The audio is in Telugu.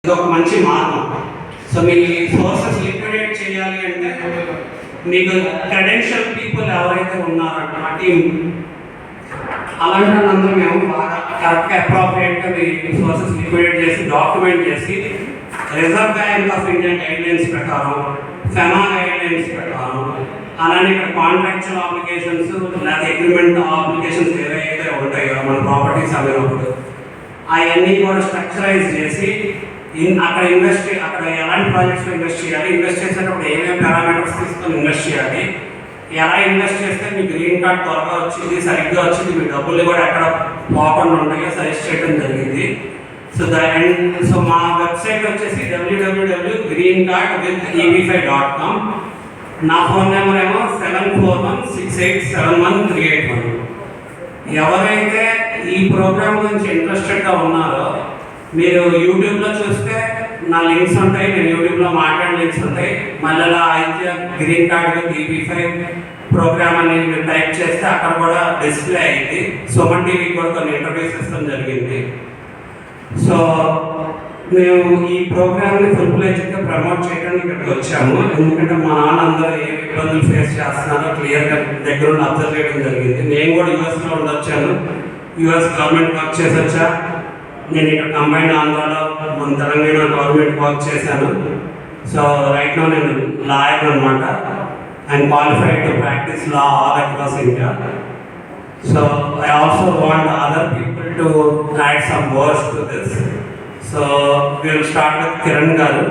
ఇది ఒక మంచి మార్గం. సో మీ సోర్సెస్ లిక్విడేట్ చేయాలి అంటే మీకు క్రెడెన్షియల్ పీపుల్ ఎవరైతే ఉన్నారో ఆ టీం అలాంటి వాళ్ళందరూ మేము బాగా కరెక్ట్గా అప్రోప్రియేట్గా మీ సోర్సెస్ లిక్విడేట్ చేసి డాక్యుమెంట్ చేసి reserve bank of India guidelines ప్రకారం, ఫెమా గైడ్లైన్స్ ప్రకారం, అలానే ఇక్కడ కాంట్రాక్చువల్ ఆబ్లిగేషన్స్ లేదా అగ్రిమెంట్ ఆబ్లిగేషన్స్ ఏవైతే ఉంటాయో మన ప్రాపర్టీస్ అమ్మినప్పుడు అవన్నీ కూడా స్ట్రక్చరైజ్ చేసి అక్కడ అక్కడ ఎలాంటి ప్రాజెక్ట్స్లో ఇన్వెస్ట్ చేయాలి, ఇన్వెస్ట్ చేసేటప్పుడు ఏమేమి పారామీటర్స్ తీసుకొని ఇన్వెస్ట్ చేయాలి, ఎలా ఇన్వెస్ట్ చేస్తే మీ గ్రీన్ కార్డ్ త్వరగా వచ్చింది, సరిగ్గా వచ్చింది, మీ డబ్బులు కూడా ఎక్కడ పోకుండా ఉంటాయో సజెస్ట్ చేయడం జరిగింది. సో మా వెబ్సైట్ వచ్చేసి www.greencardwitheb5.com. నా ఫోన్ నెంబర్ ఏమో 7416871381. ఎవరైతే ఈ ప్రోగ్రామ్ గురించి ఇంట్రెస్టెడ్గా ఉన్నారో మీరు యూట్యూబ్లో చూస్తే నా లింక్స్ ఉంటాయి, నేను యూట్యూబ్లో మాట్లాడిన లింక్స్ ఉంటాయి. మళ్ళీ అయితే green card with EB5 programme అని మీరు టైప్ చేస్తే అక్కడ కూడా డిస్ప్లే అయింది. సుమన్ టీవీకి కూడా కొన్ని ఇంటర్వ్యూస్ ఇస్తాం జరిగింది. సో మేము ఈ ప్రోగ్రామ్ని ఫుల్ ఫ్లెడ్జ్గా ప్రమోట్ చేయడానికి ఇక్కడికి వచ్చాము. ఎందుకంటే మా నాన్న అందరూ ఏ ఇబ్బందులు ఫేస్ చేస్తున్నారో క్లియర్గా దగ్గర ఉండి అబ్జర్వ్ చేయడం జరిగింది. నేను కూడా యూఎస్లో ఉండొచ్చాను, యూఎస్ గవర్నమెంట్ వర్క్ చేసి వచ్చా. నేను ఇక్కడ కంబైన్ ఆంధ్రాలో మన తెలంగాణ గవర్నమెంట్ వర్క్ చేశాను. సో రైట్ నో నేను లాయర్ అనమాట. I'm qualified to practice law all across India. So I also want other people to add some words to this. So will start with Kiran గారు.